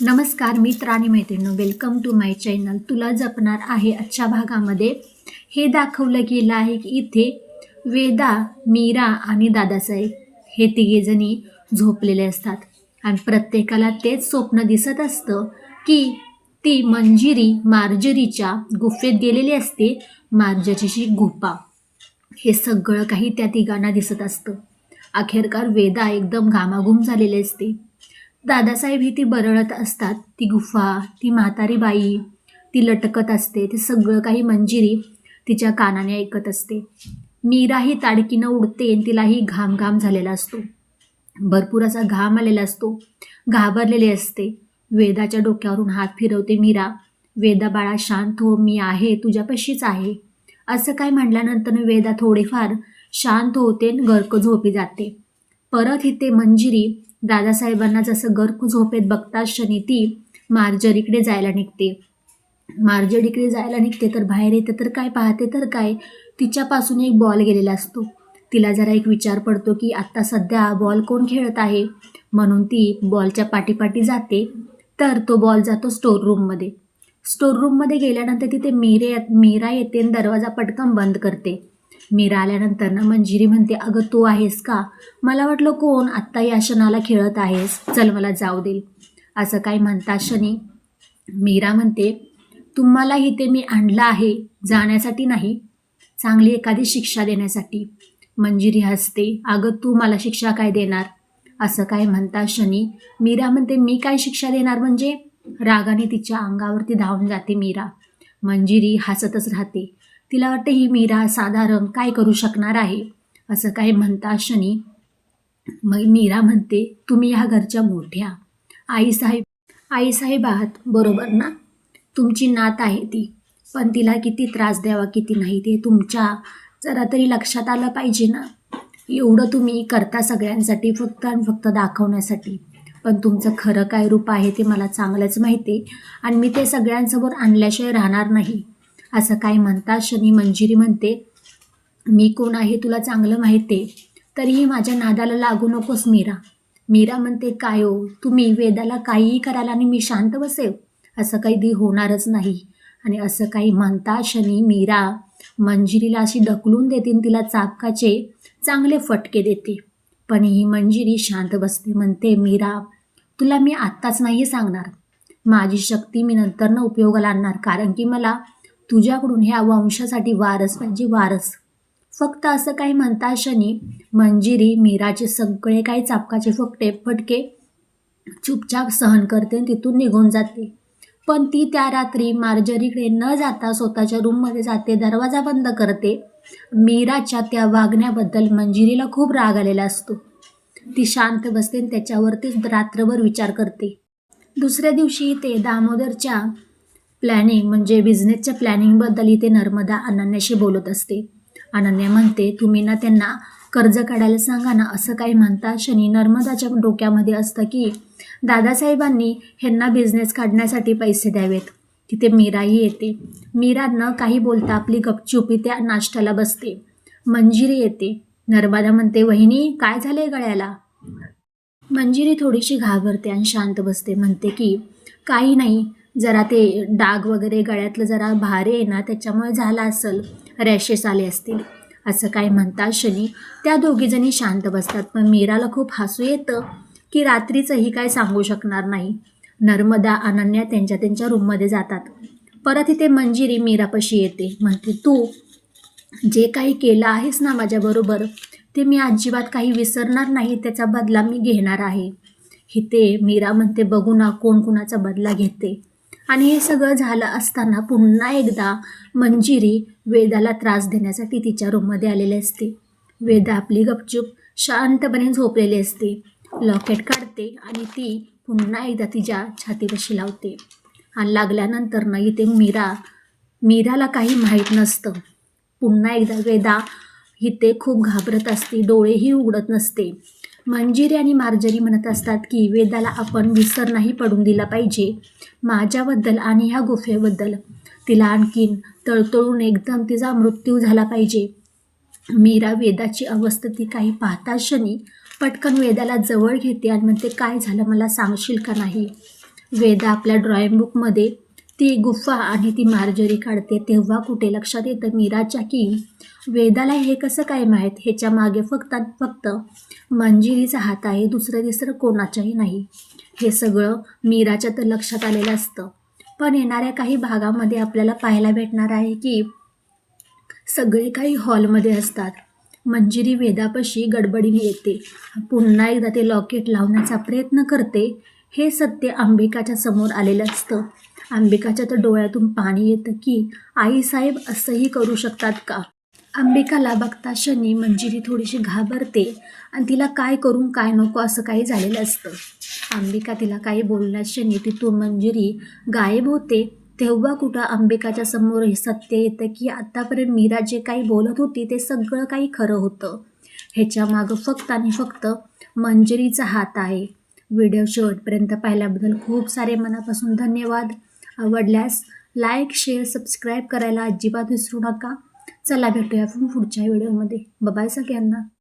नमस्कार मित्र आणि मैत्रिणी, वेलकम टू माय चॅनल. तुला जपणार आहे. आजच्या भागामध्ये हे दाखवलं गेलं आहे की इथे वेदा, मीरा आणि दादासाहेब हे तिघेजणी झोपलेले असतात आणि प्रत्येकाला तेच स्वप्न दिसत असतं की ती मंजिरी मार्जरीच्या गुफेत गेलेली असते. मार्जरीची गुफा हे सगळं काही त्या तिघांना दिसत असतं. अखेरकार वेदा एकदम घामाघूम झालेली असते. दादासाहेब ही ती बरळत असतात. ती गुफा, ती म्हातारी बाई, ती लटकत असते. ते सगळं काही मंजिरी तिच्या कानाने ऐकत असते. मीरा ही ताडकीनं उडते आणि तिलाही घाम घाम झालेला असतो. भरपूर असा घाम आलेला असतो. घाबरलेली असते. वेदाच्या डोक्यावरून हात फिरवते मीरा. वेदा बाळा शांत हो, मी आहे, तुझ्यापाशीच आहे. असं काय म्हटल्यानंतर वेदा थोडेफार शांत होते आणि गर्क झोपी जाते. परत इथे मंजिरी दादासाहेबांना जसं गर्क झोपेत बघताच क्षणी ती मार्जरीकडे जायला निघते. मार्जरीकडे जायला निघते तर बाहेर येते तर काय पाहते तर काय, तिच्यापासून एक बॉल गेलेला असतो. तिला जरा एक विचार पडतो की आत्ता सध्या बॉल कोण खेळत आहे, म्हणून ती बॉलच्या पाठीपाठी जाते. तर तो बॉल जातो स्टोर रूममध्ये. स्टोर रूममध्ये गेल्यानंतर तिथे मीरा येते आणि दरवाजा पटकन बंद करते. मीरा आल्यानंतर ना मंजिरी म्हणते, अगं तू आहेस का? मला वाटलं कोण, आत्ता या क्षणाला खेळत आहेस, चल मला जाऊ दे. असं काय म्हणता क्षणी मीरा म्हणते, तुम्हाला इथे मी आणलं आहे जाण्यासाठी नाही, चांगली एखादी शिक्षा देण्यासाठी. मंजिरी हसते, अगं तू मला शिक्षा काय देणार? असं काय म्हणता क्षणी मीरा म्हणते, मी काय शिक्षा देणार म्हणजे? रागाने तिच्या अंगावरती धावून जाते मीरा. मंजिरी हसतच राहते. तिला वाटते ही मीरा साधारण काय करू शकणार आहे. असं काय म्हणता क्षणी मग मीरा म्हणते, तुम्ही ह्या घरच्या मोठ्या आईसाहेब आहात, बरोबर ना? तुमची नात आहे ती, पण तिला किती त्रास द्यावा किती नाही ते तुमच्या जरा तरी लक्षात आलं पाहिजे ना. एवढं तुम्ही करता सगळ्यांसाठी फक्त आणि फक्त दाखवण्यासाठी, पण तुमचं खरं काय रूप आहे ते मला चांगलंच माहिती आहे आणि मी ते सगळ्यांसमोर आणल्याशिवाय राहणार नाही. असं काय म्हणता क्षणी मंजिरी म्हणते, मी कोण आहे तुला चांगलं माहिती आहे, तरीही माझ्या नादाला लागू नकोस मीरा. मीरा म्हणते, काय हो तुम्ही, वेदाला काहीही कराल आणि मी शांत बसेल? असं काही होणारच नाही. आणि असं काही म्हणता क्षणी मीरा मंजिरीला अशी ढकलून देते आणि तिला चाबकाचे चांगले फटके देते. पण ही मंजिरी शांत बसते. म्हणते, मीरा तुला मी आत्ताच नाही सांगणार, माझी शक्ती मी नंतर उपयोगाला आणणार, कारण की मला तुझ्याकडून ह्या वंशासाठी वारस पाहिजे, वारस. फक्त असं काही म्हणता क्षणी मंजिरी मीराचे सगळे काही चापकाचे फटके चुपचाप सहन करते आणि तिथून निघून जाते. पण ती त्या रात्री मार्जरीकडे न जाता स्वतःच्या रूममध्ये जाते, दरवाजा बंद करते. मीराच्या त्या वागण्याबद्दल मंजिरीला खूप राग आलेला असतो. ती शांत बसते आणि त्याच्यावरतीच रात्रभर विचार करते. दुसऱ्या दिवशी ते दामोदरच्या प्लॅनिंग म्हणजे बिझनेसच्या प्लॅनिंगबद्दल इथे नर्मदा अनन्याशी बोलत असते. अनन्या म्हणते, तुम्ही ना त्यांना कर्ज काढायला सांगा ना. असं काही म्हणता क्षणी नर्मदाच्या डोक्यामध्ये असतं की दादासाहेबांनी ह्यांना बिझनेस काढण्यासाठी पैसे द्यावेत. तिथे मीराही येते. मीरा न काही बोलता आपली गपचुपी त्या नाश्त्याला बसते. मंजिरी येते. नर्मदा म्हणते, वहिनी काय झालंय गळ्याला? मंजिरी थोडीशी घाबरते आणि शांत बसते. म्हणते की काही नाही, जरा ते डाग वगैरे गळ्यातलं जरा भारी आहे ना, त्याच्यामुळे झाला असेल, रॅशेस आले असतील. असं काय म्हणता क्षणी त्या दोघीजणी शांत बसतात. पण मीराला खूप हसू येतं की रात्रीचंही काय सांगू शकणार नाही. नर्मदा अनन्या त्यांच्या रूममध्ये जातात. परत इथे मंजिरी मीरापाशी येते. म्हणते, तू जे काही केलं आहेस ना माझ्याबरोबर, ते मी अजिबात काही विसरणार नाही, त्याचा बदला मी घेणार आहे. इथे मीरा म्हणते, बघू ना कोण कुणाचा बदला घेते. आणि हे सगळं झालं असताना पुन्हा एकदा मंजिरी वेदाला त्रास देण्यासाठी तिच्या रूममध्ये आलेली असते. वेदा आपली गपचूप शांतपणे झोपलेली असते. लॉकेट काढते आणि ती पुन्हा एकदा तिच्या छातीपाशी लावते. आणि लागल्यानंतर ना इथे मीराला काही माहीत नसतं. पुन्हा एकदा वेदा इथे खूप घाबरत असते, डोळेही उघडत नसते. मंजिरी आणि मार्जरी म्हणत असतात की वेदाला आपण विसर नाही पडून दिला पाहिजे माझ्याबद्दल आणि ह्या गुफेबद्दल. तिला आणखीन तळतळून एकदम तिचा मृत्यू झाला पाहिजे. मीरा वेदाची अवस्था ती काही पाहता क्षणी पटकन वेदाला जवळ घेते आणि म्हणते, काय झालं मला सांगशील का नाही? वेदा आपल्या ड्रॉइंग बुकमध्ये ती गुफा आणि ती मार्जरी काढते तेव्हा कुठे लक्षात येतं मीराच्या की वेदाला हे कसं काय माहीत, ह्याच्या मागे फक्त आणि फक्त मंजिरीचा हात आहे, दुसरं तिसरं कोणाच्याही नाही. हे सगळं मीराच्या तर लक्षात आलेलं असतं. पण येणाऱ्या काही भागामध्ये आपल्याला पाहायला भेटणार आहे की सगळे काही हॉलमध्ये असतात. मंजिरी वेदापाशी गडबडीने येते. पुन्हा एकदा ते लॉकेट लावण्याचा प्रयत्न करते. हे सत्य अंबिकाच्या समोर आलेलं असतं. अंबिकाच्या तर डोळ्यातून पाणी येतं की आईसाहेब असंही करू शकतात का. अंबिकाला बघता क्षणी मंजिरी थोडीशी घाबरते आणि तिला काय करून काय नको असं काही झालेलं असतं. अंबिका तिला काही बोलण्यास क्षणी तिथून मंजिरी गायब होते. तेव्हा कुठं अंबिकाच्या समोर हे सत्य येतं की आतापर्यंत मीरा जे काही बोलत होती ते सगळं काही खरं होतं. ह्याच्या मागं फक्त आणि फक्त मंजिरीचा हात आहे. व्हिडिओ शेवटपर्यंत पाहिल्याबद्दल खूप सारे मनापासून धन्यवाद. आवडल्यास लाईक, शेअर, सबस्क्राईब करायला अजिबात विसरू नका. चला भेटूया आपण पुढच्या व्हिडिओमध्ये. बाय सगळ्यांना.